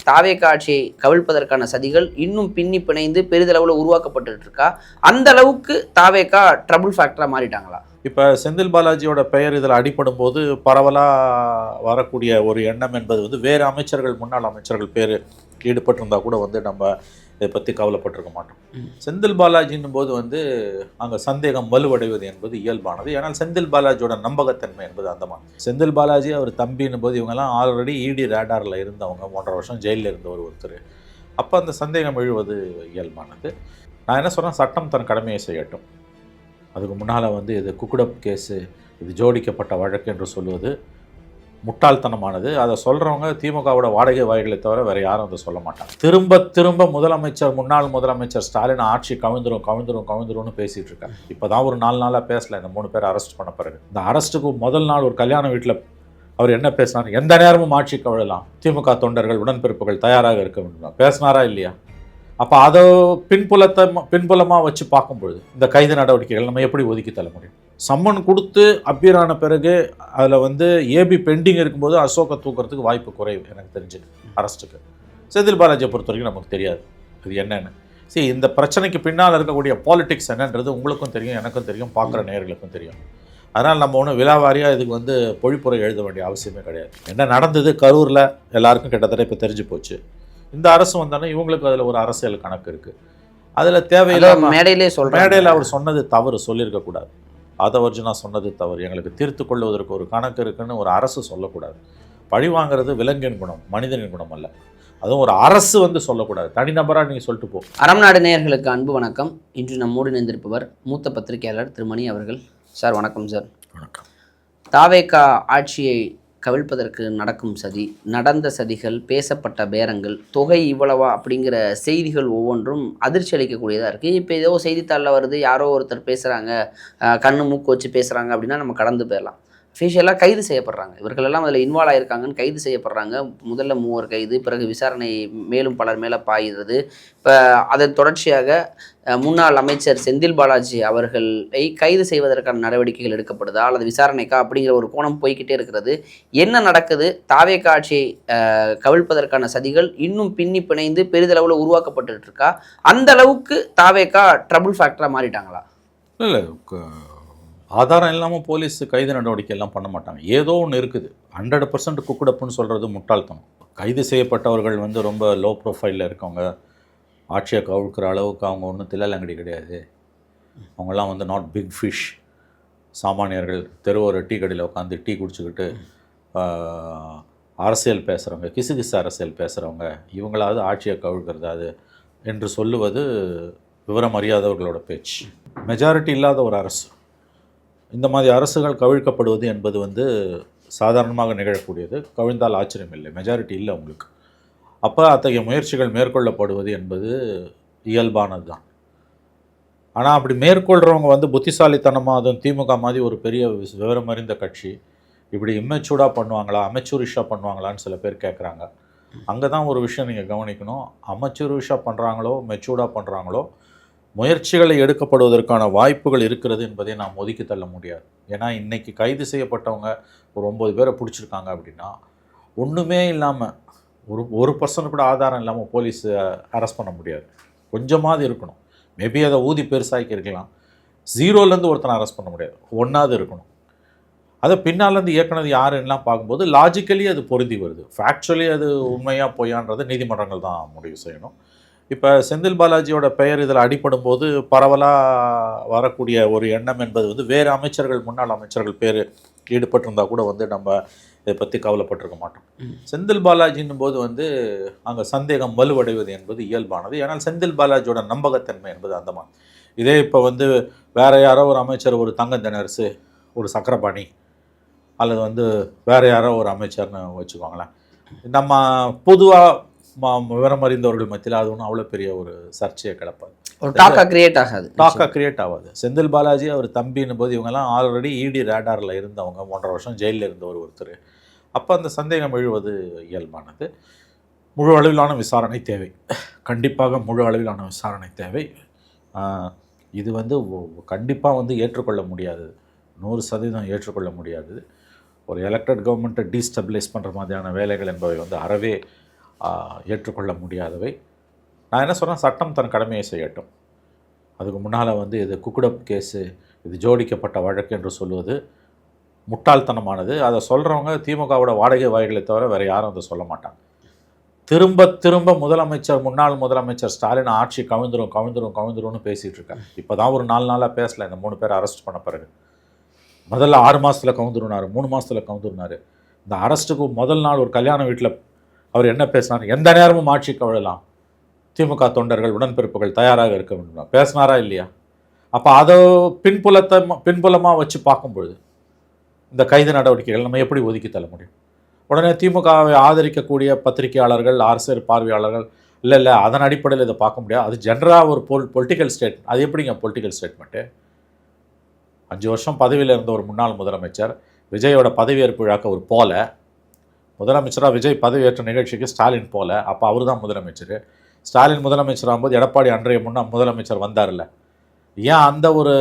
தாவேகா ஆட்சியை கவிழ்ப்பதற்கான சதிகள் இன்னும் பின்னி பிணைந்து பெரிதளவில் உருவாக்கப்பட்டு இருக்கா? அந்த அளவுக்கு தாவேகா ட்ரபுள் ஃபேக்டரா மாறிட்டாங்களா? இப்போ செந்தில் பாலாஜியோட பெயர் இதில் அடிபடும் போது பரவலாக வரக்கூடிய ஒரு எண்ணம் என்பது வந்து வேறு அமைச்சர்கள், முன்னாள் அமைச்சர்கள் பேர் ஈடுபட்டிருந்தா கூட வந்து நம்ம இதை பற்றி கவலைப்பட்டிருக்க மாட்டோம். செந்தில் பாலாஜின்னும் போது வந்து அங்கே சந்தேகம் வலுவடைவது என்பது இயல்பானது. ஏன்னால் செந்தில் பாலாஜியோட நம்பகத்தன்மை என்பது அந்தமான. செந்தில் பாலாஜி அவர் தம்பின்னும் போது இவங்கெல்லாம் ஆல்ரெடி இடி ரேடாரில் இருந்தவங்க, 1.5 வருஷம் ஜெயிலில் இருந்தவர் ஒருத்தர். அப்போ அந்த சந்தேகம் எழுவது இயல்பானது. நான் என்ன சொல்கிறேன், சட்டம் தன் கடமையை செய்யட்டும். அதுக்கு முன்னால் வந்து இது குக்குடப் கேஸு, இது ஜோடிக்கப்பட்ட வழக்கு என்று சொல்வது முட்டாள்தனமானது. அதை சொல்கிறவங்க திமுகவோட வாடகை வாய்களை தவிர வேறு யாரும் அதை சொல்ல மாட்டாங்க. திரும்ப திரும்ப முன்னாள் முதலமைச்சர் ஸ்டாலின் ஆட்சி கவிழ்ந்துரும்னு பேசிகிட்டு இருக்காங்க. இப்போ தான் ஒரு 4 நாளாக பேசலை, இந்த 3 பேர் அரெஸ்ட் பண்ண பிறகு. இந்த அரெஸ்ட்டுக்கு முதல் நாள் ஒரு கல்யாண வீட்டில் அவர் என்ன பேசினார்? எந்த நேரமும் ஆட்சி கவிழலாம், திமுக தொண்டர்கள் உடன்பிறப்புகள் தயாராக இருக்க வேண்டும் பேசினாரா இல்லையா? அப்போ அதை பின்புலமாக வச்சு பார்க்கும்பொழுது இந்த கைது நடவடிக்கைகள் நம்ம எப்படி ஒதுக்கி தள்ள முடியும்? சம்மன் கொடுத்து அப்பீரான பிறகு அதில் வந்து ஏபி பெண்டிங் இருக்கும்போது அசோகை தூக்கிறதுக்கு வாய்ப்பு குறைவு எனக்கு தெரிஞ்சு அரெஸ்ட்டுக்கு. செந்தில் பாலாஜியை பொறுத்த வரைக்கும் நமக்கு தெரியாது இது என்னென்னு. சரி, இந்த பிரச்சனைக்கு பின்னால் இருக்கக்கூடிய பாலிடிக்ஸ் என்னன்றது உங்களுக்கும் தெரியும், எனக்கும் தெரியும், பார்க்குற நேயர்களுக்கும் தெரியும். அதனால் நம்ம ஒன்றும் விலாவாரியாக இதுக்கு வந்து பொழிப்புரை எழுத வேண்டிய அவசியமே கிடையாது. என்ன நடந்தது கரூரில் எல்லாருக்கும் கிட்டத்தட்ட இப்போ தெரிஞ்சு போச்சு. இந்த அரசு வந்தாலும் இவங்களுக்கு அதில் ஒரு அரசியல் கணக்கு இருக்குது. அதில் தேவையில்லாம மேடையில் அவர் சொன்னது தவறு, சொல்லியிருக்கக்கூடாது. ஆதவர்ஜுனா சொன்னது தவறு, எங்களுக்கு தீர்த்து கொள்வதற்கு ஒரு கணக்கு இருக்குன்னு ஒரு அரசு சொல்லக்கூடாது. பழி வாங்கிறது விலங்கின் குணம், மனிதனின் குணம் அல்ல. அதுவும் ஒரு அரசு வந்து சொல்லக்கூடாது, தனிநபராக நீங்கள் சொல்லிட்டு போ. அறம் நாடு நேயர்களுக்கு அன்பு வணக்கம். இன்று நம்மோடு இணைந்திருப்பவர் மூத்த பத்திரிகையாளர் திரு மணி அவர்கள். சார் வணக்கம். சார் வணக்கம். தாவேகா ஆட்சியை கவிழ்ப்பதற்கு நடக்கும் சதி, நடந்த சதிகள், பேசப்பட்ட பேரங்கள், தொகை இவ்வளவா அப்படிங்கிற செய்திகள் ஒவ்வொன்றும் அதிர்ச்சி அளிக்கக்கூடியதாக இருக்குது. இப்போ ஏதோ செய்தித்தாளில் வருது, யாரோ ஒருத்தர் பேசுகிறாங்க, கண்ணு மூக்கு வச்சு பேசுகிறாங்க அப்படின்னா நம்ம கடந்து போயிடலாம். அஃபீஷியலாக கைது செய்யப்படுறாங்க, இவர்களெல்லாம் அதில் இன்வால்வ் ஆகியிருக்காங்கன்னு கைது செய்யப்படுறாங்க. முதல்ல 3 கைது, பிறகு விசாரணை மேலும் பலர் மேலே பாய்கிறது. இப்போ அதன் தொடர்ச்சியாக முன்னாள் அமைச்சர் செந்தில் பாலாஜி அவர்களை கைது செய்வதற்கான நடவடிக்கைகள் எடுக்கப்படுதா அல்லது விசாரணைக்கா அப்படிங்கிற ஒரு கோணம் போய்கிட்டே இருக்கிறது. என்ன நடக்குது? தாவேகா ஆட்சியை கவிழ்ப்பதற்கான சதிகள் இன்னும் பின்னி பிணைந்து பெரிதளவில் உருவாக்கப்பட்டு இருக்கா? அந்த அளவுக்கு தாவேகா ட்ரபுள் ஃபேக்டராக மாறிட்டாங்களா? இல்லை, ஆதாரம் இல்லாமல் போலீஸ் கைது நடவடிக்கை எல்லாம் பண்ண மாட்டாங்க. ஏதோ ஒன்று இருக்குது. 100% குக்குடப்புன்னு சொல்கிறது முட்டாள்தனம். கைது செய்யப்பட்டவர்கள் வந்து ரொம்ப லோ ப்ரொஃபைலில் இருக்கவங்க, ஆட்சியை கவிழ்க்கிற அளவுக்கு அவங்க ஒன்றும் தில்லலங்கடி கிடையாது. அவங்கெல்லாம் வந்து நாட் பிக் ஃபிஷ். சாமானியர்கள் தெருவோர டீ கடையில் உட்காந்து டீ குடிச்சுக்கிட்டு அரசியல் பேசுகிறவங்க, கிசு அரசியல் பேசுகிறவங்க, இவங்களாவது ஆட்சியை கவிழ்க்கிறது அது என்று சொல்லுவது விவரம் அறியாதவர்களோட பேச்சு. மெஜாரிட்டி இல்லாத ஒரு அரசு, இந்த மாதிரி அரசுகள் கவிழ்க்கப்படுவது என்பது வந்து சாதாரணமாக நிகழக்கூடியது. கவிழ்ந்தால் ஆச்சரியம் இல்லை, மெஜாரிட்டி இல்லை உங்களுக்கு. அப்போ அத்தகைய முயற்சிகள் மேற்கொள்ளப்படுவது என்பது இயல்பானது தான். ஆனால் அப்படி மேற்கொள்கிறவங்க வந்து புத்திசாலித்தனமாக, அதுவும் திமுக மாதிரி ஒரு பெரிய விவரம் அறிந்த கட்சி இப்படி இம்மெச்சூர்டாக பண்ணுவாங்களா, அமெச்சூரிஷாக பண்ணுவாங்களான்னு சில பேர் கேட்குறாங்க. அங்கே தான் ஒரு விஷயம் நீங்கள் கவனிக்கணும். அமெச்சூரிஷாக பண்ணுறாங்களோ மெச்சூர்டாக பண்ணுறாங்களோ, முயற்சிகளை எடுக்கப்படுவதற்கான வாய்ப்புகள் இருக்கிறது என்பதை நாம் ஒதுக்கி தள்ள முடியாது. ஏன்னா இன்றைக்கி கைது செய்யப்பட்டவங்க ஒரு 9 பேரை பிடிச்சிருக்காங்க அப்படின்னா, ஒன்றுமே இல்லாமல் ஒரு பர்சன்ட் கூட ஆதாரம் இல்லாமல் போலீஸ் அரெஸ்ட் பண்ண முடியாது. கொஞ்சமாவது இருக்கணும். மேபி அதை ஊதி பெருசாக்கி இருக்கலாம். 0லேருந்து ஒருத்தனை அரெஸ்ட் பண்ண முடியாது, 1ஆவது இருக்கணும். அதை பின்னாலேருந்து இயக்குனது யாருன்னெலாம் பார்க்கும்போது லாஜிக்கலி அது பொருந்தி வருது. ஃபேக்சுவலி அது உண்மையாக பொய்யான்றதை நீதிமன்றங்கள் தான் முடிவு செய்யணும். இப்போ செந்தில் பாலாஜியோட பெயர் இதில் அடிபடும் போது பரவலாக வரக்கூடிய ஒரு எண்ணம் என்பது வந்து வேறு அமைச்சர்கள், முன்னாள் அமைச்சர்கள் பேர் ஈடுபட்டிருந்தால் கூட வந்து நம்ம இதை பற்றி கவலைப்பட்டிருக்க மாட்டோம். செந்தில் பாலாஜின்னும் போது வந்து அங்கே சந்தேகம் வலுவடைவது என்பது இயல்பானது. ஏன்னால் செந்தில் பாலாஜியோட நம்பகத்தன்மை என்பது அந்தமான. இதே இப்போ வந்து வேறு யாரோ ஒரு அமைச்சர், ஒரு தங்க தினரசு, ஒரு சக்கரபாணி, அல்லது வந்து வேறு யாரோ ஒரு அமைச்சர்னு வச்சுக்கோங்களேன், நம்ம பொதுவாக விவரம் அறிந்தவர்கள் மத்தியில் அது ஒன்றும் அவ்வளோ பெரிய ஒரு சர்ச்சையை கிளப்பாது, ஒரு டாக்காக கிரியேட் ஆகாது. செந்தில் பாலாஜி அவர் தம்பின்னும் போது இவங்கெல்லாம் ஆல்ரெடி இடி ரேடாரில் இருந்தவங்க, 1.5 வருஷம் ஜெயிலில் இருந்தவர் ஒருத்தர். அப்போ அந்த சந்தேகம் எழுவது இயல்பானது. முழு அளவிலான விசாரணை தேவை, கண்டிப்பாக முழு அளவிலான விசாரணை தேவை. இது வந்து கண்டிப்பாக வந்து ஏற்றுக்கொள்ள முடியாதது, 100% ஏற்றுக்கொள்ள முடியாதது. ஒரு எலெக்டட் கவர்மெண்ட்டை டீஸ்டபிளைஸ் பண்ணுற மாதிரியான வேலைகள் என்பவை வந்து அறவே ஏற்றுக்கொள்ள முடியாதவை. நான் என்ன சொல்கிறேன், சட்டம் தன் கடமையை செய்யட்டும். அதுக்கு முன்னால் வந்து இது குக்குடப் கேஸு, இது ஜோடிக்கப்பட்ட வழக்கு என்று சொல்வது முட்டாள்தனமானது. அதை சொல்கிறவங்க திமுகவோட வாடகை வாய்களை தவிர வேறு யாரும் அதை சொல்ல மாட்டாங்க. திரும்ப திரும்ப முன்னாள் முதலமைச்சர் ஸ்டாலின் ஆட்சி கவிழ்ந்துரும்னு பேசிகிட்டு இருக்காங்க. இப்போ தான் ஒரு 4 நாளாக பேசலை, இந்த 3 பேர் அரெஸ்ட் பண்ண பிறகு. முதல்ல 6 மாதத்தில் கவுந்துருனார், 3 மாதத்தில் கவுந்துருனார். இந்த அரெஸ்ட்டுக்கு முதல் நாள் ஒரு கல்யாண வீட்டில் அவர் என்ன பேசினார், எந்த நேரமும் ஆட்சி கவிழலாம், திமுக தொண்டர்கள் உடன்பிறப்புகள் தயாராக இருக்க வேண்டும் பேசினாரா இல்லையா? அப்போ அதை பின்புலமாக வச்சு பார்க்கும்பொழுது இந்த கைது நடவடிக்கைகள் நம்ம எப்படி ஒதுக்கி தள்ள முடியும்? உடனே திமுகவை ஆதரிக்கக்கூடிய பத்திரிகையாளர்கள், அரசியல் பார்வையாளர்கள் இல்லை அதன் அடிப்படையில் இதை பார்க்க முடியாது, அது ஜென்ரலாக ஒரு பொலிட்டிக்கல் ஸ்டேட்மெண்ட். அது எப்படிங்க பொலிட்டிக்கல் ஸ்டேட்மெண்ட்டு? 5 வருஷம் பதவியில் இருந்த ஒரு முன்னாள் முதலமைச்சர் விஜயோட பதவியேற்பு விழாக்க ஒரு போல, முதலமைச்சராக விஜய் பதவியேற்ற நிகழ்ச்சிக்கு ஸ்டாலின் போல, அப்போ அவர் தான் முதலமைச்சர். ஸ்டாலின் முதலமைச்சராகும்போது எடப்பாடி அன்றைய முதலமைச்சர் வந்தார்ல, ஏன் அந்த ஒரு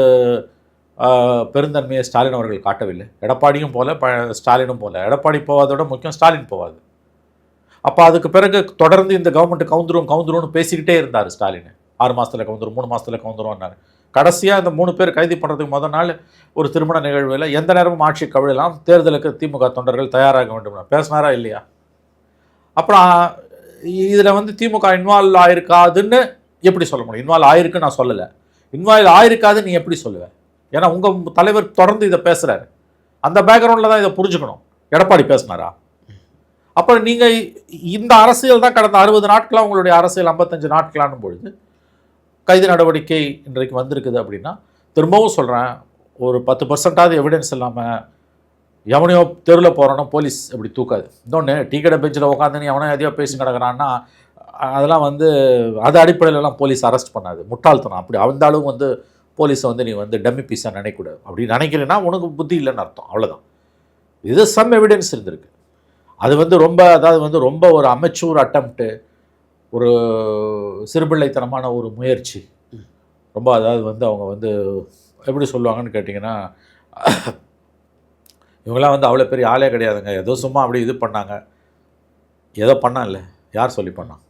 பெருந்தன்மையை ஸ்டாலின் அவர்கள் காட்டவில்லை? எடப்பாடியும் போல ஸ்டாலினும் போல. எடப்பாடி போவதோட முக்கியம் ஸ்டாலின் போவாது. அப்போ அதுக்கு பிறகு தொடர்ந்து இந்த கவர்மெண்ட் கவுந்துரும்னு பேசிக்கிட்டே இருந்தார் ஸ்டாலின். 6 மாதத்தில் கவுந்துரும், 3 மாதத்தில் கவுந்துரும்னாரு. கடைசியாக இந்த 3 பேர் கைது பண்ணுறதுக்கு முதல் நாள் ஒரு திருமண நிகழ்வில் எந்த நேரமும் ஆட்சி கவிழலாம், தேர்தலுக்கு திமுக தொண்டர்கள் தயாராக வேண்டும் பேசினாரா இல்லையா? அப்புறம் இதில் வந்து திமுக இன்வால்வ் ஆயிருக்காதுன்னு எப்படி சொல்ல முடியும்? இன்வால்வ் ஆயிருக்குன்னு நான் சொல்லலை, இன்வால்வ் ஆயிருக்காதுன்னு நீ எப்படி சொல்லுவேன்? ஏன்னா உங்கள் தலைவர் தொடர்ந்து இதை பேசுகிறாரு, அந்த பேக்ரவுண்டில் தான் இதை புரிஞ்சுக்கணும். எடப்பாடி பேசினாரா? அப்புறம் நீங்கள் இந்த அரசியல் தான் கடந்த 60 நாட்களாக உங்களுடைய அரசியல் 55 நாட்களானும் பொழுது கைது நடவடிக்கை இன்றைக்கு வந்திருக்குது அப்படின்னா, திரும்பவும் சொல்கிறேன், ஒரு 10% எவிடன்ஸ் இல்லாமல் எவனையோ தெருவில் போகிறோன்னா போலீஸ் அப்படி தூக்காது. இன்னொன்று டீ கடை பெஞ்சில் உட்காந்து எவனோ எதையோ பேசி கிடக்கிறான்னா அதெல்லாம் வந்து அது அடிப்படையிலலாம் போலீஸ் அரெஸ்ட் பண்ணாது, முட்டாள்தனம். அப்படி அந்த அளவு வந்து போலீஸை வந்து நீ வந்து டம்மி பீஸாக நினைக்கூடாது. அப்படி நினைக்கிறேன்னா உனக்கு புத்தி இல்லைன்னு அர்த்தம், அவ்வளோதான். இது சம் எவிடன்ஸ் இருந்திருக்கு. அது வந்து ரொம்ப ஒரு அமெச்சூர் அட்டம்ப்ட்டு, ஒரு சிறுபிள்ளைத்தனமான ஒரு முயற்சி. ரொம்ப அவங்க வந்து எப்படி சொல்லுவாங்கன்னு கேட்டிங்கன்னா, இவங்களாம் வந்து அவ்வளோ பெரிய ஆளே கிடையாதுங்க, ஏதோ சும்மா அப்படி இது பண்ணாங்க, ஏதோ பண்ணான்ல, யார் சொல்லி பண்ணான்?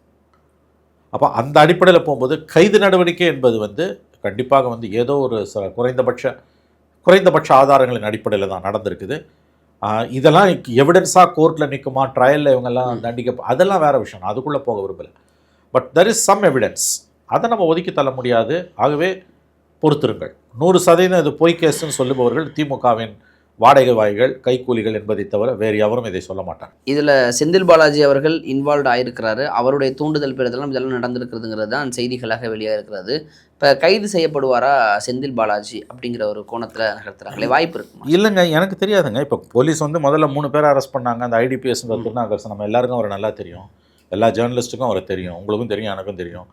அப்போ அந்த அடிப்படையில் போகும்போது கைது நடவடிக்கை என்பது வந்து கண்டிப்பாக வந்து ஏதோ ஒரு குறைந்தபட்ச ஆதாரங்களின் அடிப்படையில் தான் நடந்திருக்குது. இதெல்லாம் எவிடன்ஸாக கோர்ட்டில் நிற்குமா, ட்ரையலில் இவங்கெல்லாம் அதெல்லாம் வேறு விஷயம், அதுக்குள்ளே போக விரும்பலை. But there is some evidence, அதை நம்ம ஒதுக்கி தள்ள முடியாது. ஆகவே பொறுத்திருங்கள். 100% இது பொய் கேஸுன்னு சொல்லுபவர்கள் திமுகவின் வாடகை வாய்கள், கைக்கூலிகள் என்பதை தவிர வேறு எவரும் இதை சொல்ல மாட்டாங்க. இதில் செந்தில் பாலாஜி அவர்கள் இன்வால்வ் ஆகிருக்கிறாரு, அவருடைய தூண்டுதல் பேரில் இதெல்லாம் நடந்திருக்கிறதுங்கிறது தான் செய்திகளாக வெளியாக இருக்கிறது. இப்போ கைது செய்யப்படுவாரா செந்தில் பாலாஜி அப்படிங்கிற ஒரு கோணத்தில் நகர்த்துறாங்களே, வாய்ப்பு இருக்குமா? இல்லைங்க, எனக்கு தெரியாதுங்க. இப்போ போலீஸ் வந்து முதல்ல 3 பேரை அரெஸ்ட் பண்ணாங்க. அந்த IDPS திருநாகரசன் நம்ம எல்லாருக்கும் அவரை நல்லா தெரியும், எல்லா ஜேர்னலிஸ்ட்டுக்கும் அவரை தெரியும், உங்களுக்கும் தெரியும், எனக்கும் தெரியும்.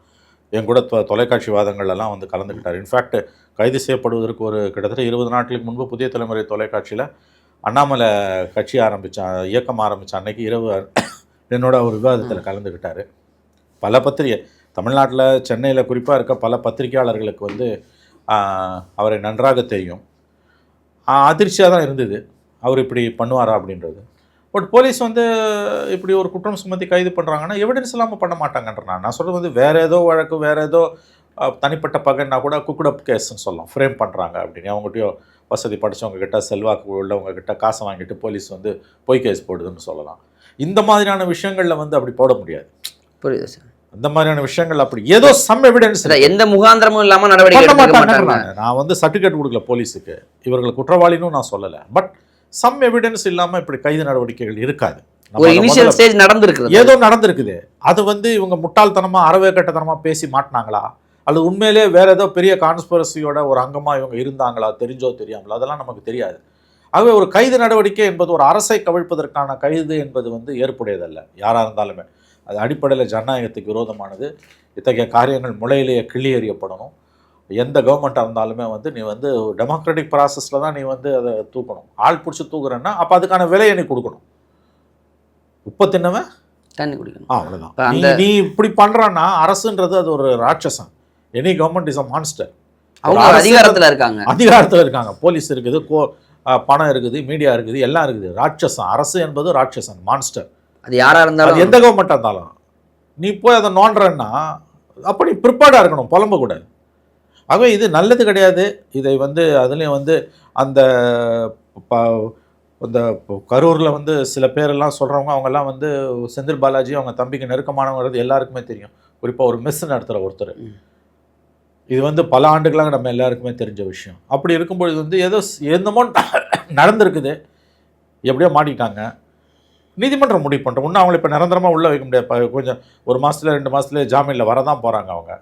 என் கூட தொலைக்காட்சி வாதங்கள்லாம் வந்து கலந்துக்கிட்டார். இன்ஃபேக்ட் கைது செய்யப்படுவதற்கு ஒரு கிட்டத்தட்ட 20 நாட்களுக்கு முன்பு புதிய தலைமுறை தொலைக்காட்சியில் அண்ணாமலை கட்சி இயக்கம் ஆரம்பித்த அன்னைக்கு இரவு என்னோட ஒரு விவாதத்தில் கலந்துக்கிட்டார். பல தமிழ்நாட்டில் சென்னையில் குறிப்பாக இருக்க பல பத்திரிகையாளர்களுக்கு வந்து அவரை நன்றாக தெரியும். அதிர்ச்சியாக தான் இருந்தது அவர் இப்படி பண்ணுவாரா அப்படின்றது. பட் போலீஸ் வந்து இப்படி ஒரு குற்றம் சுமத்தி கைது பண்ணுறாங்கன்னா எவிடன்ஸ் இல்லாமல் பண்ண மாட்டாங்கன்ற நான் சொல்கிறது வந்து வேறு ஏதோ வழக்கு, வேறு ஏதோ தனிப்பட்ட பகைன்னா கூட குக்குடப் கேஸ்ன்னு சொல்லலாம், ஃப்ரேம் பண்ணுறாங்க அப்படின்னு. அவங்ககிட்டயோ வசதி படித்தவங்க கிட்ட, செல்வாக்கு உள்ளவங்க கிட்ட காசை வாங்கிட்டு போலீஸ் வந்து பொய் கேஸ் போடுதுன்னு சொல்லலாம். இந்த மாதிரியான விஷயங்களில் வந்து அப்படி போட முடியாது. புரியுது சார். இந்த மாதிரியான விஷயங்கள் அப்படி ஏதோ சம் எவிடன்ஸ், எந்த முகாந்திரமும் இல்லாமல் நடவடிக்கை மாட்டாங்க. நான் வந்து சர்டிஃபிகேட் கொடுக்கல போலீஸுக்கு, இவர்கள் குற்றவாளின்னு நான் சொல்லலை. பட் சம் எவிடன்ஸ் இல்லாமல் இப்படி கைது நடவடிக்கைகள் இருக்காது. ஒரு இனிஷியல் ஸ்டேஜ் நடந்திருக்குது, ஏதோ நடந்திருக்குது. அது வந்து இவங்க முட்டாள்தனமாக அறவே கட்டத்தனமாக பேசி மாட்டினாங்களா, அல்லது உண்மையிலே வேறு ஏதோ பெரிய கான்ஸ்பிரசியோட ஒரு அங்கமாக இவங்க இருந்தாங்களா, தெரிஞ்சோ தெரியாமலோ, அதெல்லாம் நமக்கு தெரியாது. ஆகவே ஒரு கைது நடவடிக்கை என்பது ஒரு அரசை கவிழ்ப்பதற்கான கைது என்பது வந்து ஏற்புடையதல்ல. யாராக இருந்தாலுமே அது அடிப்படையில் ஜனநாயகத்துக்கு விரோதமானது. இத்தகைய காரியங்கள் முளையிலேயே கிள்ளி எறியப்படணும். எந்த கவர்மெண்ட்டாக இருந்தாலுமே வந்து நீ வந்து டெமோக்ராட்டிக் ப்ராசஸில் தான் நீ வந்து அதை தூக்கணும். ஆள் பிடிச்சி தூக்குறேன்னா அப்போ அதுக்கான விலையை நீ கொடுக்கணும். உப்பை தின்னவன் தண்ணி குடிக்கணும், அவ்வளோதான். நீ இப்படி பண்ணுறான்னா அரசுன்றது அது ஒரு ராட்சசன். Any government is a monster. அவங்க அதிகாரத்தில் இருக்காங்க, போலீஸ் இருக்குது, பணம் இருக்குது, மீடியா இருக்குது, எல்லாம் இருக்குது. ராட்சசன், அரசு என்பது ராட்சசன், மான்ஸ்டர். அது யாராக இருந்தாலும், எந்த கவர்மெண்ட்டாக இருந்தாலும் நீ போய் அதை நோண்டுறன்னா அப்போ நீ ப்ரிப்பேர்டாக இருக்கணும், புலம்பக்கூடாது. ஆகவே இது நல்லது கிடையாது. இதை வந்து அதுலேயும் வந்து அந்த இந்த கரூரில் வந்து சில பேரெல்லாம் சொல்கிறவங்க, அவங்கெல்லாம் வந்து செந்தில் பாலாஜி அவங்க தம்பிக்கு நெருக்கமானவங்கிறது எல்லாருக்குமே தெரியும். குறிப்பாக ஒரு மெஸ் நடத்துகிற ஒருத்தர். இது வந்து பல ஆண்டுகளாக நம்ம எல்லாருக்குமே தெரிஞ்ச விஷயம். அப்படி இருக்கும்பொழுது வந்து ஏதோ என்னமோ நடந்திருக்குது, எப்படியோ மாட்டிட்டாங்க, நீதிமன்றம் முடிவு பண்ணுறோம். இன்னும் அவங்களை இப்போ நிரந்தரமாக உள்ளே வைக்க முடியாது. கொஞ்சம் 1 மாதத்துல 2 மாதத்துல ஜாமீனில் வரதான் போகிறாங்க. அவங்க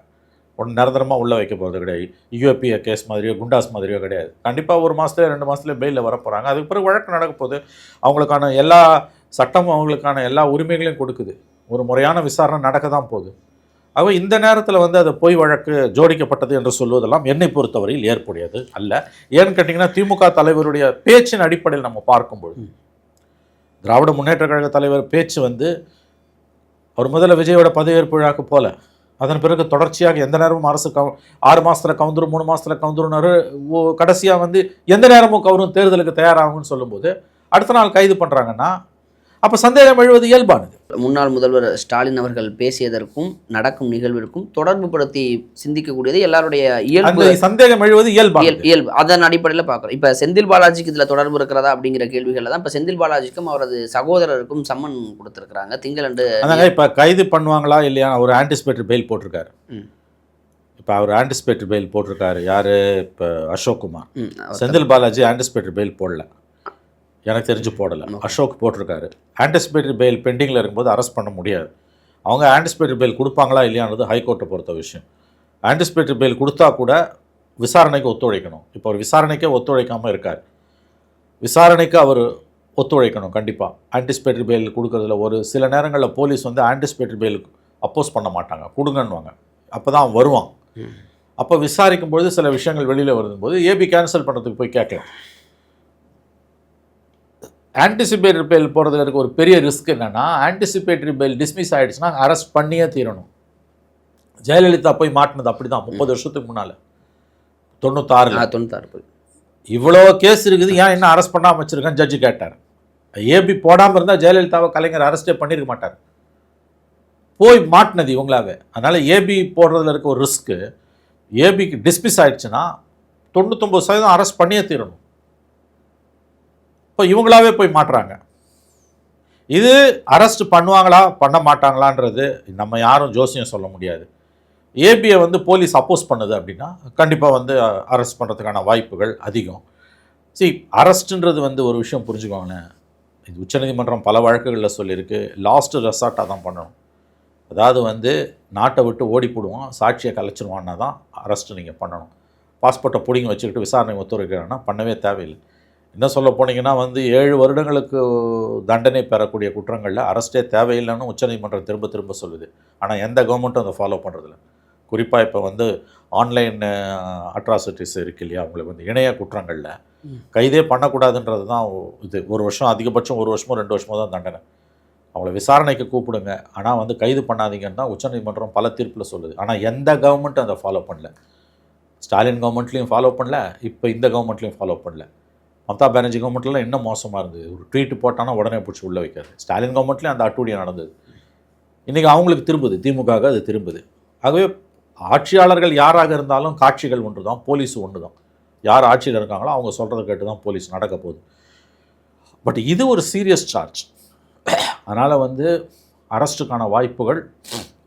ஒன்று நிரந்தரமாக உள்ளே வைக்க போகிறது கிடையாது. யூஏபிஏ கேஸ் மாதிரியோ குண்டாஸ் மாதிரியோ கிடையாது. கண்டிப்பாக 1 மாதத்துல 2 மாதத்துல பெயிலில் வர போகிறாங்க. அதுக்கு பிறகு வழக்கு நடக்க போகுது. அவங்களுக்கான எல்லா சட்டமும் அவங்களுக்கான எல்லா உரிமைகளையும் கொடுக்குது. ஒரு முறையான விசாரணை நடக்க தான் போகுது. ஆக இந்த நேரத்தில் வந்து அது பொய் வழக்கு ஜோடிக்கப்பட்டது என்று சொல்வதெல்லாம் என்னை பொறுத்தவரையில் ஏற்புடையது அல்ல. ஏன்னு கேட்டிங்கன்னா, திமுக தலைவருடைய பேச்சின் அடிப்படையில் நம்ம பார்க்கும்பொழுது, திராவிட முன்னேற்ற கழக தலைவர் பேச்சு வந்து அவர் முதல்ல விஜயோட பதவியேற்பு விழாக்கு போல, அதன் பிறகு தொடர்ச்சியாக எந்த நேரமும் அரசு 6 மாதத்தில் கவுந்துரும் 3 மாதத்தில் கவுந்துருன்னாரு. கடைசியாக வந்து எந்த நேரமும் கவரும் தேர்தலுக்கு தயாராகும்னு சொல்லும்போது அடுத்த நாள் கைது பண்ணுறாங்கன்னா அப்போ சந்தேகம் எழுவது இயல்பானது. முன்னாள் முதல்வர் ஸ்டாலின் அவர்கள் பேசியதற்கும் நடக்கும் நிகழ்விற்கும் தொடர்பு படுத்தி சிந்திக்கக்கூடியது எல்லாருடைய இயல்பு. சந்தேகம் எழுவது இயல்பு அதன் அடிப்படையில் பார்க்குறோம். இப்போ செந்தில் பாலாஜிக்கு இதில் தொடர்பு இருக்கிறதா அப்படிங்கிற கேள்விகளில் தான் இப்போ செந்தில் பாலாஜிக்கும் அவரது சகோதரருக்கும் சம்மன் கொடுத்துருக்குறாங்க திங்களன்று. அதாங்க இப்போ கைது பண்ணுவாங்களா இல்லையா? ஒரு ஆன்டிசிபேட்டரி பெயில் போட்டிருக்காரு. இப்போ அவர் ஆன்டிசிபேட்டரி பெயில் போட்டிருக்காரு. யார்? இப்போ அசோக் குமார். செந்தில் பாலாஜி ஆன்டிசிபேட்டரி பெயில் போடல, எனக்கு தெரிஞ்சு போடலை. அசோக் போட்டிருக்காரு. ஆன்டிசிபேட்டரி பெயில் பெண்டிங்கில் இருக்கும்போது அரெஸ்ட் பண்ண முடியாது. அவங்க ஆன்டிசிபேட்டரி பெயில் கொடுப்பாங்களா இல்லையானது ஹைகோர்ட்டை பொறுத்த விஷயம். ஆன்டிசிபேட்டரி பெயில் கொடுத்தா கூட விசாரணைக்கு ஒத்துழைக்கணும். இப்போ அவர் விசாரணைக்கே ஒத்துழைக்காமல் இருக்கார். விசாரணைக்கு அவர் ஒத்துழைக்கணும் கண்டிப்பாக. ஆன்டிசிபேட்டரி பெயில் கொடுக்கறதுல ஒரு சில நேரங்களில் போலீஸ் வந்து ஆன்டிசிபேட்டரி பெயில் அப்போஸ் பண்ண மாட்டாங்க, கொடுங்கன்னுவாங்க. அப்போ தான் வருவான். அப்போ விசாரிக்கும்பொழுது சில விஷயங்கள் வெளியில் வரும்போது ஏபி கேன்சல் பண்ணுறதுக்கு போய் கேட்கலாம். ஆன்டிசிபேட்டரி பெயில் போகிறதுல இருக்க ஒரு பெரிய ரிஸ்க் என்னென்னா, ஆன்டிசிபேட்டரி பெயில் டிஸ்மிஸ் ஆகிடுச்சுன்னா அரெஸ்ட் பண்ணியே தீரணும். ஜெயலலிதா போய் மாட்டினது அப்படி தான் 30 வருஷத்துக்கு முன்னால், 96 இவ்வளோ கேஸ் இருக்குது, ஏன் இன்னும் அரெஸ்ட் பண்ணாமல் வச்சுருக்கேன்னு ஜட்ஜு கேட்டார். ஏபி போடாமல் இருந்தால் ஜெயலலிதாவை கலைஞர் அரெஸ்டே பண்ணியிருக்க மாட்டார். போய் மாட்டினது இவங்களாவே. அதனால் ஏபி போடுறதுல இருக்க ஒரு ரிஸ்க்கு, ஏபிக்கு டிஸ்மிஸ் ஆகிடுச்சுன்னா 99% அரெஸ்ட் பண்ணியே தீரணும். இப்போ இவங்களாவே போய் மாட்டுறாங்க. இது அரெஸ்ட் பண்ணுவாங்களா பண்ண மாட்டாங்களான்றது நம்ம யாரும் ஜோசியம் சொல்ல முடியாது. ஏபியை வந்து போலீஸ் அப்போஸ் பண்ணுது அப்படின்னா கண்டிப்பாக வந்து அரெஸ்ட் பண்ணுறதுக்கான வாய்ப்புகள் அதிகம். அரெஸ்ட்டுன்றது வந்து ஒரு விஷயம் புரிஞ்சுக்கோங்களேன். இது உச்சநீதிமன்றம் பல வழக்குகளில் சொல்லியிருக்கு, லாஸ்ட்டு ரெசார்ட்டாக தான் பண்ணணும். அதாவது வந்து நாட்டை விட்டு ஓடி போடுவோம், சாட்சியை கலைச்சிருவான்னா தான் அரெஸ்ட்டு நீங்கள் பண்ணணும். பாஸ்போர்ட்டை பிடிங்கி வச்சுக்கிட்டு விசாரணை ஒத்துழைக்கிறேன்னா பண்ணவே தேவையில்லை. என்ன சொல்ல போனீங்கன்னா வந்து 7 வருடங்களுக்கு தண்டனை பெறக்கூடிய குற்றங்களில் அரெஸ்ட்டே தேவையில்லைன்னு உச்சநீதிமன்றம் திரும்ப திரும்ப சொல்லுது. ஆனால் எந்த கவர்மெண்ட்டும் அதை ஃபாலோ பண்ணுறதில்ல. குறிப்பாக இப்போ வந்து ஆன்லைன் அட்ராசிட்டிஸ் இருக்கு இல்லையா, அவங்களுக்கு வந்து இணைய குற்றங்களில் கைதே பண்ணக்கூடாதுன்றது தான் இது. 1 வருஷம், அதிகபட்சம் 1 வருஷமோ 2 வருஷமோ தான் தண்டனை. அவங்கள விசாரணைக்கு கூப்பிடுங்க, ஆனால் வந்து கைது பண்ணாதீங்கன்னு தான் உச்சநீதிமன்றம் பல தீர்ப்பில் சொல்லுது. ஆனால் எந்த கவர்மெண்ட்டும் அதை ஃபாலோ பண்ணல. ஸ்டாலின் கவர்மெண்ட்லேயும் ஃபாலோ பண்ணல, இப்போ இந்த கவர்மெண்ட்லேயும் ஃபாலோ பண்ணல. மம்தா பானர்ஜி கவர்மெண்ட்லாம் இன்னும் மோசமாக இருந்தது. ஒரு ட்வீட் போட்டானா உடனே பிடிச்சி உள்ளே வைக்காது. ஸ்டாலின் கவர்மெண்ட்லேயும் அந்த அட்டூழியம் நடந்தது. இன்றைக்கி அவங்களுக்கு திரும்புது, திமுக அது திரும்புது. ஆகவே ஆட்சியாளர்கள் யாராக இருந்தாலும் காட்சிகள் ஒன்று தான், போலீஸ் ஒன்று தான். யார் ஆட்சியில் இருக்காங்களோ அவங்க சொல்கிறத கேட்டு தான் போலீஸ் நடக்க போகுது. பட் இது ஒரு சீரியஸ் சார்ஜ். அதனால் வந்து அரெஸ்ட்டுக்கான வாய்ப்புகள்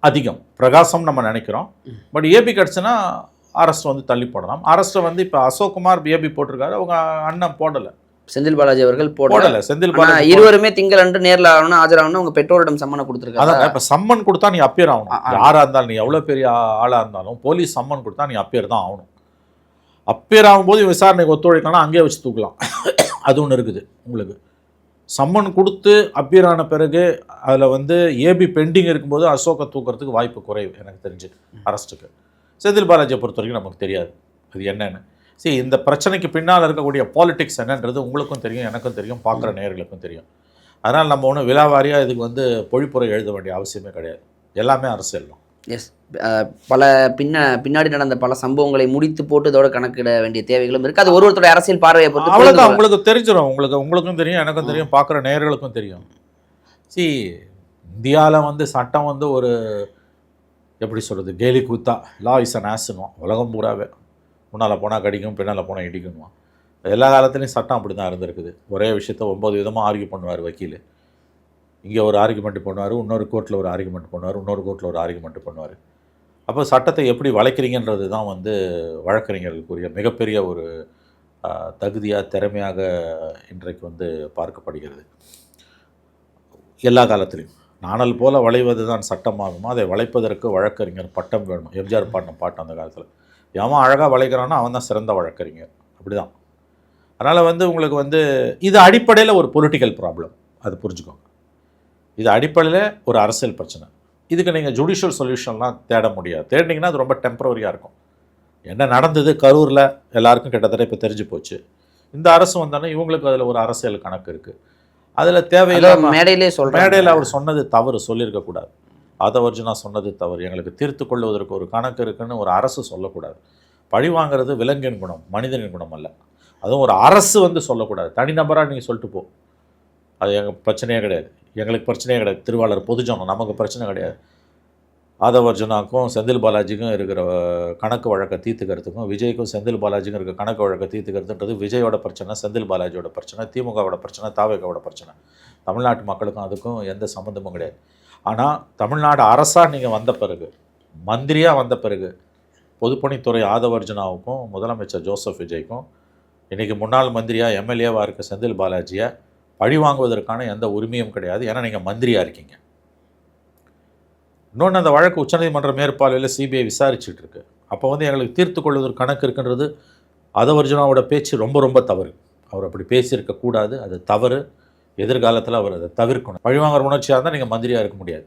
அதிகம். பிரகாசம் நம்ம நினைக்கிறோம். பட் ஏபி கிடச்சுன்னா அரெஸ்ட் வந்து தள்ளி போடலாம். அரெஸ்ட்டை வந்து இப்போ அசோக் குமார் ஏபி போட்டிருக்காரு, அவங்க அண்ணன் போடலை. செந்தில் பாலாஜி அவர்கள் போடலை. செந்தில் பாலாஜி இருவருமே திங்களன்று நேரில் ஆகணும், ஆஜராகணும். அவங்க பெற்றோரிடம் சம்மனை கொடுத்துருக்காங்க. அதான் இப்போ சம்மன் கொடுத்தா நீ அப்பியர் ஆகணும். யாராக இருந்தாலும், நீ எவ்வளோ பெரிய ஆளாக இருந்தாலும் போலீஸ் சம்மன் கொடுத்தா நீ அப்பியர் தான் ஆகணும். அப்பியர் ஆகும்போது விசாரணைக்கு ஒத்துழைக்கலாம், அங்கேயே வச்சு தூக்கலாம். அது ஒன்று இருக்குது உங்களுக்கு. சம்மன் கொடுத்து அப்பியர் ஆன பிறகு அதில் வந்து ஏபி பெண்டிங் இருக்கும்போது அசோக்கை தூக்கிறதுக்கு வாய்ப்பு குறைவு எனக்கு தெரிஞ்சு அரெஸ்ட்டுக்கு. செந்தில் பாலாஜியை பொறுத்த வரைக்கும் நமக்கு தெரியாது அது என்னென்னு. இந்த பிரச்சனைக்கு பின்னால் இருக்கக்கூடிய பாலிடிக்ஸ் என்னன்றது உங்களுக்கும் தெரியும், எனக்கும் தெரியும், பார்க்குற நேயர்களுக்கும் தெரியும். அதனால் நம்ம ஒன்றும் விலாவாரியாக இதுக்கு வந்து பொழிப்புரை எழுத வேண்டிய அவசியமே கிடையாது. எல்லாமே அரசியல் தான். எஸ், பல பின்னாடி நடந்த பல சம்பவங்களை முடித்து போட்டு இதோட கணக்கிட வேண்டிய தேவைகளும் இருக்குது. அது ஒருத்தருடைய அரசியல் பார்வையை பொறுத்து அவ்வளோதான். உங்களுக்கு தெரிஞ்சிடும், உங்களுக்கும் தெரியும், எனக்கும் தெரியும், பார்க்குற நேயர்களுக்கும் தெரியும். இந்தியாவில் வந்து சட்டம் வந்து ஒரு எப்படி சொல்கிறது, கேலி கூத்தா, லா இஸ் அன் ஆஸ்னும் உலகம் பூராவே. முன்னால் போனால் கடிக்கும், பின்னால் போனால் இடிக்கணும். எல்லா காலத்துலேயும் சட்டம் அப்படி தான் இருந்திருக்குது. ஒரே விஷயத்த 9 விதமாக ஆர்கியூ பண்ணுவார் வக்கீல். இங்கே ஒரு ஆர்குமெண்ட் பண்ணுவார், இன்னொரு கோர்ட்டில் ஒரு ஆர்குமெண்ட் பண்ணுவார், இன்னொரு கோர்ட்டில் ஒரு ஆர்குமெண்ட் பண்ணுவார். அப்போ சட்டத்தை எப்படி வளைக்கிறீங்கன்றது தான் வந்து வழக்கறிஞர்களுக்குரிய மிகப்பெரிய ஒரு தகுதியாக, திறமையாக இன்றைக்கு வந்து பார்க்கப்படுகிறது. எல்லா காலத்துலேயும் நாணல் போல வளைவது தான் சட்டமாகுமா, அதை வளைப்பதற்கு வழக்கறிஞர் பட்டம் வேணும். எம்ஜிஆர் பாடின பாட்டு அந்த காலத்தில். எவன் அழகாக வளைக்கிறானோ அவன் தான் சிறந்த வழக்கறிஞர். அப்படி தான். அதனால் வந்து உங்களுக்கு வந்து இது அடிப்படையில் ஒரு பொலிட்டிக்கல் ப்ராப்ளம், அது புரிஞ்சுக்கோங்க. இது அடிப்படையில் ஒரு அரசியல் பிரச்சனை. இதுக்கு நீங்கள் ஜுடிஷியல் சொல்யூஷன்லாம் தேட முடியாது. தேடினீங்கன்னா அது ரொம்ப டெம்பரரியாக இருக்கும். என்ன நடந்தது கரூரில் எல்லாருக்கும் கிட்டத்தட்ட இப்போ தெரிஞ்சு போச்சு. இந்த அரசு வந்தோன்னே இவங்களுக்கு அதில் ஒரு அரசியல் கணக்கு இருக்குது. அதில் தேவையில்லாமல் மேடையில் அவர் சொன்னது தவறு, சொல்லியிருக்கக்கூடாது. ஆதவர்ஜுனா சொன்னது தவறு, எங்களுக்கு தீர்த்து கொள்வதற்கு ஒரு கணக்கு இருக்குன்னு ஒரு அரசு சொல்லக்கூடாது. பழி வாங்கிறது விலங்கின் குணம், மனிதனின் குணம் அல்ல. அதுவும் ஒரு அரசு வந்து சொல்லக்கூடாது. தனிநபராக நீங்கள் சொல்லிட்டு போ, அது எங்கள் பிரச்சனையே கிடையாது. எங்களுக்கு பிரச்சனையே கிடையாது. திருவாளர் பொதுஜனம் நமக்கு பிரச்சனை கிடையாது. ஆதவர்ஜுனாக்கும் செந்தில் பாலாஜிக்கும் இருக்கிற கணக்கு வழக்கை தீர்த்துக்கிறதுக்கும் விஜய்க்கும் செந்தில் பாலாஜிக்கும் இருக்கிற கணக்கு வழக்கை தீர்த்துக்கிறதுன்றது விஜயோட பிரச்சனை, செந்தில் பாலாஜியோட பிரச்சனை, திமுகவோட பிரச்சனை, தாவேகாவோட பிரச்சனை. தமிழ்நாட்டு மக்களுக்கும் அதுக்கும் எந்த சம்மந்தமும் கிடையாது. ஆனால் தமிழ்நாடு அரசாக நீங்கள் வந்த பிறகு, மந்திரியாக வந்த பிறகு, பொதுப்பணித்துறை ஆதவர்ஜுனாவுக்கும் முதலமைச்சர் ஜோசப் விஜய்க்கும் இன்றைக்கி முன்னாள் மந்திரியாக எம்எல்ஏவாக இருக்க செந்தில் பாலாஜியை பழி வாங்குவதற்கான எந்த உரிமையும் கிடையாது. ஏன்னா நீங்கள் மந்திரியாக இருக்கீங்க. இன்னொன்று, அந்த வழக்கு உச்சநீதிமன்ற மேற்பார்வையில் சிபிஐ விசாரிச்சுட்டு இருக்கு. அப்போ வந்து எங்களுக்கு தீர்த்து கொள்வதற்கு கணக்கு இருக்குன்றது ஆதவர்ஜுனாவோட பேச்சு ரொம்ப ரொம்ப தவறு. அவர் அப்படி பேசியிருக்கக்கூடாது, அது தவறு. எதிர்காலத்தில் அவர் அதை தவிர்க்கணும். பழிவாங்குற உணர்ச்சியாக இருந்தால் நீங்கள் மந்திரியாக இருக்க முடியாது.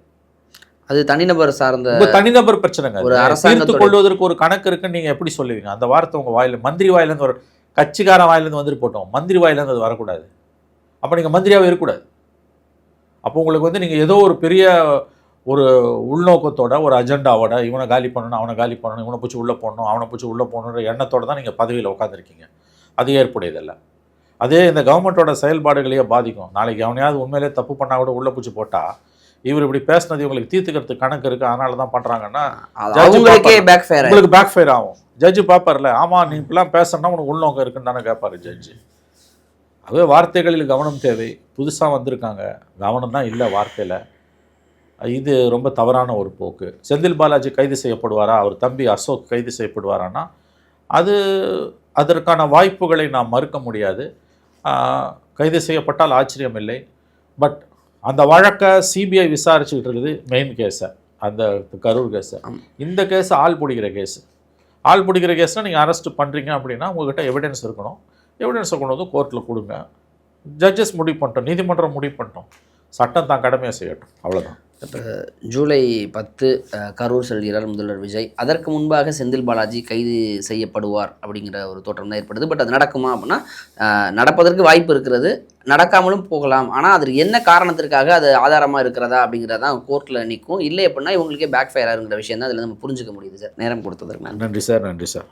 அது தனிநபர் சார்ந்த தனிநபர் பிரச்சனைங்க. ஒரு தீர்த்து கொள்வதற்கு ஒரு கணக்கு இருக்குன்னு நீங்கள் எப்படி சொல்லுவீங்க? அந்த வார்த்தை உங்கள் வாயில், மந்திரி வாயிலேருந்து ஒரு கட்சிக்காரன் வாயிலேருந்து வந்துட்டு போட்டோம், மந்திரி வாயிலேருந்து அது வரக்கூடாது. அப்போ நீங்கள் மந்திரியாகவே இருக்கக்கூடாது. அப்போ உங்களுக்கு வந்து நீங்கள் ஏதோ ஒரு பெரிய ஒரு உள்நோக்கத்தோட, ஒரு அஜெண்டாவோட, இவனை காலி பண்ணணும், அவனை காலி பண்ணணும், இவனை பிடிச்சி உள்ளே போடணும், அவனை பிடிச்சி உள்ளே போகணுன்ற எண்ணத்தோடு தான் நீங்கள் பதவியில் உட்காந்துருக்கீங்க. அது ஏற்புடையதில்ல. அதே இந்த கவர்மெண்ட்டோட செயல்பாடுகளையே பாதிக்கும். நாளைக்கு அவனையாவது உண்மையிலே தப்பு பண்ணால் கூட உள்ளே பிடிச்சி போட்டால், இவர் இப்படி பேசினது இவங்களுக்கு தீர்த்துக்கிறதுக்கு கணக்கு இருக்குது, அதனால தான் பண்ணுறாங்கன்னா உங்களுக்கு பேக் ஃபயர் ஆகும். ஜட்ஜு பார்ப்பார்ல, ஆமாம் நீ இப்படிலாம் பேசணும்னா உனக்கு உள்நோக்கம் இருக்குன்னு தானே கேட்பார் ஜட்ஜு. அதுவே வார்த்தைகளில் கவனம் தேவை. புதுசாக வந்திருக்காங்க, கவனம் தான் இல்லை வார்த்தையில். இது ரொம்ப தவறான ஒரு போக்கு. செந்தில் பாலாஜி கைது செய்யப்படுவாரா, அவர் தம்பி அசோக் கைது செய்யப்படுவாரான்னா அதற்கான வாய்ப்புகளை நாம் மறுக்க முடியாது. கைது செய்யப்பட்டால் ஆச்சரியம் இல்லை. பட் அந்த வழக்கை சிபிஐ விசாரிச்சுக்கிட்டு இருக்குது, மெயின் கேஸை, அந்த கரூர் கேஸை. இந்த கேஸை ஆள் பிடிக்கிற கேஸு. ஆள் பிடிக்கிற கேஸ்னால் நீங்கள் அரெஸ்ட் பண்ணுறீங்க அப்படின்னா உங்கள்கிட்ட எவிடன்ஸ் இருக்கணும். எவிடன்ஸை கொண்டு வந்து கோர்ட்டில் கொடுங்க. ஜட்ஜஸ் முடிவு பண்ணிட்டோம், நீதிமன்றம் முடிவு பண்ணிட்டோம், சட்டம் தான் கடமையை செய்யட்டும், அவ்வளோதான். இப்போ ஜூலை 10 கரூர் செல்கிறார் முதல்வர் விஜய். அதற்கு முன்பாக செந்தில் பாலாஜி கைது செய்யப்படுவார் அப்படிங்கிற ஒரு தோற்றம் தான் ஏற்படுது. பட் அது நடக்குமா அப்படின்னா நடப்பதற்கு வாய்ப்பு இருக்கிறது, நடக்காமலும் போகலாம். ஆனால் அது என்ன காரணத்திற்காக அது ஆதாரமாக இருக்கிறதா அப்படிங்கிறதான் கோர்ட்டில் நிற்கும். இல்லை அப்படின்னா இவங்களுக்கே பேக் ஃபயர் ஆகுங்கிற விஷயம் தான் அதில் நம்ம புரிஞ்சுக்க முடியுது. சார், நேரம் கொடுத்ததற்கு நன்றி சார். நன்றி சார்.